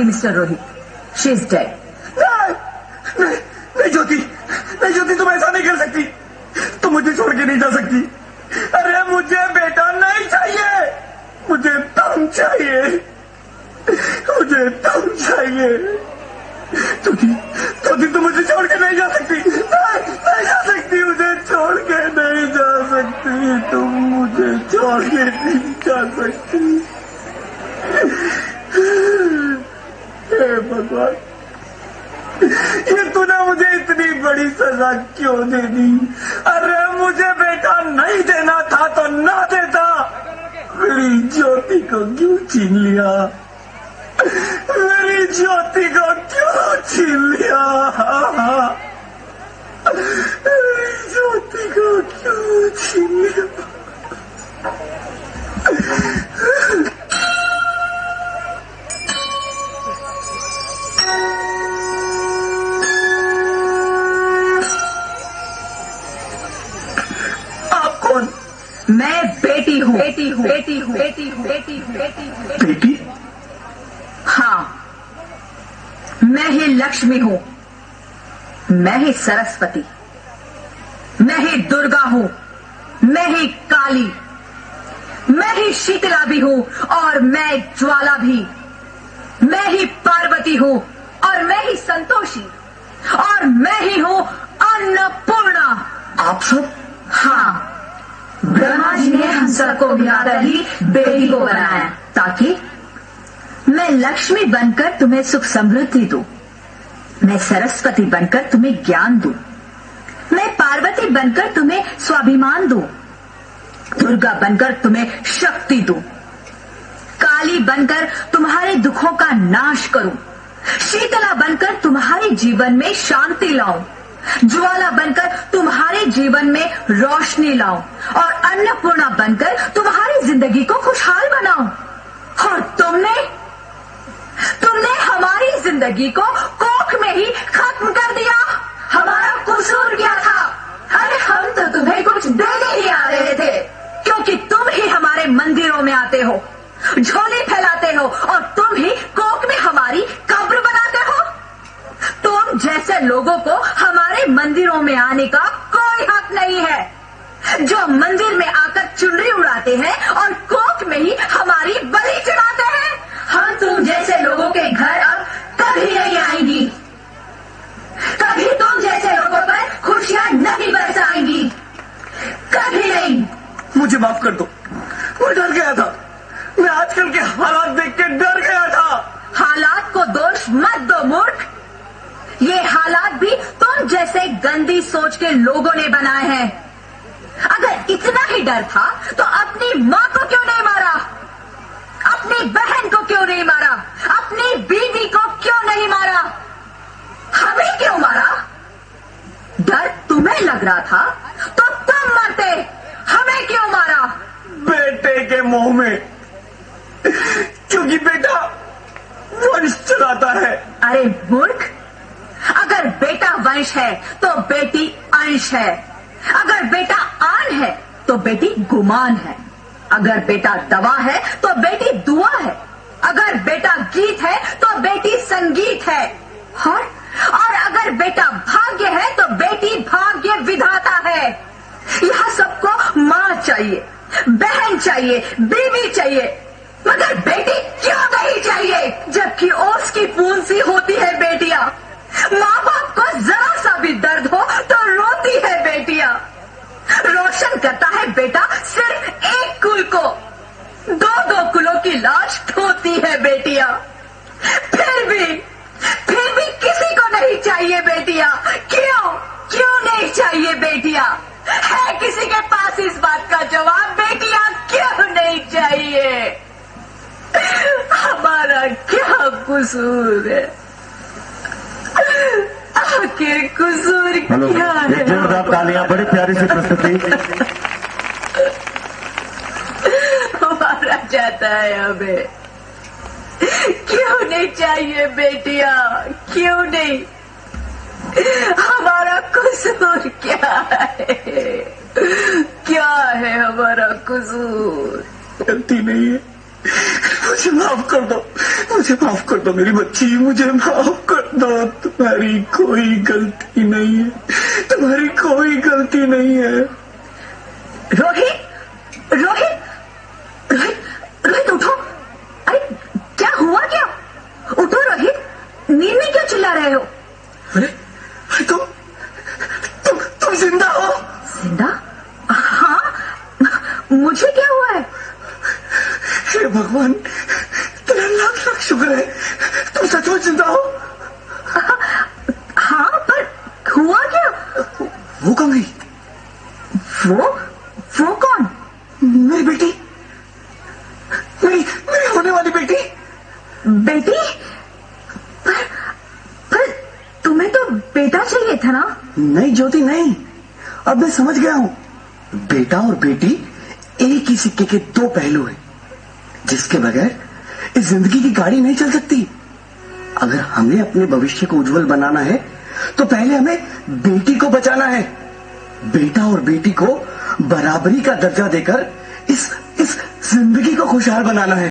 Mister Rohit, she is dead. नहीं ज्योति, नहीं ज्योति, तुम ऐसा नहीं कर सकती, तुम मुझे छोड़ के नहीं जा सकती। अरे मुझे बेटा नहीं चाहिए, मुझे तुम चाहिए, मुझे तुम चाहिए। ज्योति, ज्योति, तुम मुझे छोड़ के नहीं जा सकती, नहीं जा सकती, मुझे छोड़ के नहीं जा सकती, तुम मुझे छोड़ के नहीं जा सकती। हे भगवान, ये तूने मुझे इतनी बड़ी सजा क्यों दे दी? अरे मुझे बेटा नहीं देना था तो ना देता, मेरी ज्योति को क्यों छीन लिया, मेरी ज्योति को क्यों छीन लिया, मेरी ज्योति को क्यों छीन लिया। मैं बेटी हूँ, बेटी हूँ, बेटी हूँ, बेटी हूँ, बेटी हूँ, बेटी हूँ, बेटी? हाँ, मैं ही लक्ष्मी हूँ, मैं ही सरस्वती, मैं ही दुर्गा हूँ, मैं ही काली, मैं ही शीतला भी हूँ और मैं ज्वाला भी, मैं ही पार्वती हूँ और मैं ही संतोषी और मैं ही हूँ अन्नपूर्णा। आप सब? हाँ, ब्रह्मा जी ने हम सबको मिलाकर ही बेटी को बनाया ताकि मैं लक्ष्मी बनकर तुम्हें सुख समृद्धि दूं, मैं सरस्वती बनकर तुम्हें ज्ञान दूं, मैं पार्वती बनकर तुम्हें स्वाभिमान दूं, दुर्गा बनकर तुम्हें शक्ति दूं, काली बनकर तुम्हारे दुखों का नाश करूं, शीतला बनकर तुम्हारे जीवन में शांति लाऊं, ज्वाला बनकर तुम्हारे जीवन में रोशनी लाऊं और अन्नपूर्णा बनकर तुम्हारी जिंदगी को खुशहाल बनाऊं। और तुमने हमारी जिंदगी को कोख में ही खत्म कर दिया। हमारा कसूर क्या था? अरे हम तो तुम्हें कुछ देने ही आ रहे थे, क्योंकि तुम ही हमारे मंदिरों में आते हो, झोली फैलाते हो और तुम ही कोख में हमारी कब्र बनाते हो। तुम जैसे लोगों को हमारे मंदिरों में आने का कोई हक नहीं है, जो मंदिर में आकर चुनरी उड़ाते हैं और कोख में ही हमारी बलि चढ़ाते हैं। हम तुम जैसे लोगों के घर अब कभी नहीं आएंगी, कभी तुम जैसे लोगों पर खुशियां नहीं बरसाएंगी, कभी नहीं। मुझे माफ कर दो, मैं डर गया था, मैं आजकल के हालात देख के डर गया था। हालात को दोष मत दो मूर्ख, ये हालात भी तुम जैसे गंदी सोच के लोगों ने बनाए हैं। अगर इतना ही डर था तो अपनी माँ को क्यों नहीं मारा, अपनी बहन को क्यों नहीं मारा, अपनी बीवी को क्यों नहीं मारा, हमें क्यों मारा? डर तुम्हें लग रहा था तो तुम मरते, हमें क्यों मारा? बेटे के मुंह में, क्योंकि बेटा वंश चलाता है। अरे मूर्ख, अगर बेटा वंश है तो बेटी अंश है, अगर बेटा आन है तो बेटी गुमान है, अगर बेटा दवा है तो बेटी दुआ है, अगर बेटा गीत है तो बेटी संगीत है, और अगर बेटा भाग्य है तो बेटी भाग्य विधाता है। यह सबको माँ चाहिए, बहन चाहिए, बीवी चाहिए, मगर बेटी क्यों नहीं चाहिए? जबकि ओस की बूंद सी होती है बेटियां, माँ बाप को जरा सा भी दर्द हो तो रोती है बेटियां, रोशन करता है बेटा सिर्फ एक कुल को, दो दो कुलों की लाश ढोती है बेटियां। फिर भी किसी को नहीं चाहिए बेटियां। क्यों नहीं चाहिए बेटियां? है किसी के पास इस बात का जवाब? बेटियां क्यों नहीं चाहिए? हमारा क्या कसूर है? आखिर कसूर क्या है? जोरदार तालियां, बड़ी प्यारी सी प्रस्तुति। मारा जाता है हमें, क्यों नहीं चाहिए बेटियां? क्यों नहीं? हमारा कसूर क्या है? क्या है हमारा कसूर? गलती नहीं है, मुझे माफ कर दो, मुझे माफ कर दो मेरी बच्ची, मुझे माफ कर दो। तुम्हारी कोई गलती नहीं है, तुम्हारी कोई गलती नहीं है। रोहित रोहित रोहित रोहित उठो। अरे क्या हुआ क्या? उठो रोहित, नींद में क्यों चिल्ला रहे हो? अरे तुम जिंदा हो? जिंदा? हाँ, मुझे क्या हुआ है? हे भगवान, तेरा लाख लाख शुक्र है, तुम सचमुच जिंदा हो। हाँ, पर हुआ क्या? वो कहाँ गई? वो कौन? मेरी बेटी, मेरी होने वाली बेटी। बेटी? पर तुम्हें तो बेटा चाहिए था ना? नहीं ज्योति नहीं, अब मैं समझ गया हूँ। बेटा और बेटी एक ही सिक्के के दो पहलू हैं, जिसके बगैर इस जिंदगी की गाड़ी नहीं चल सकती। अगर हमें अपने भविष्य को उज्जवल बनाना है तो पहले हमें बेटी को बचाना है। बेटा और बेटी को बराबरी का दर्जा देकर इस जिंदगी को खुशहाल बनाना है।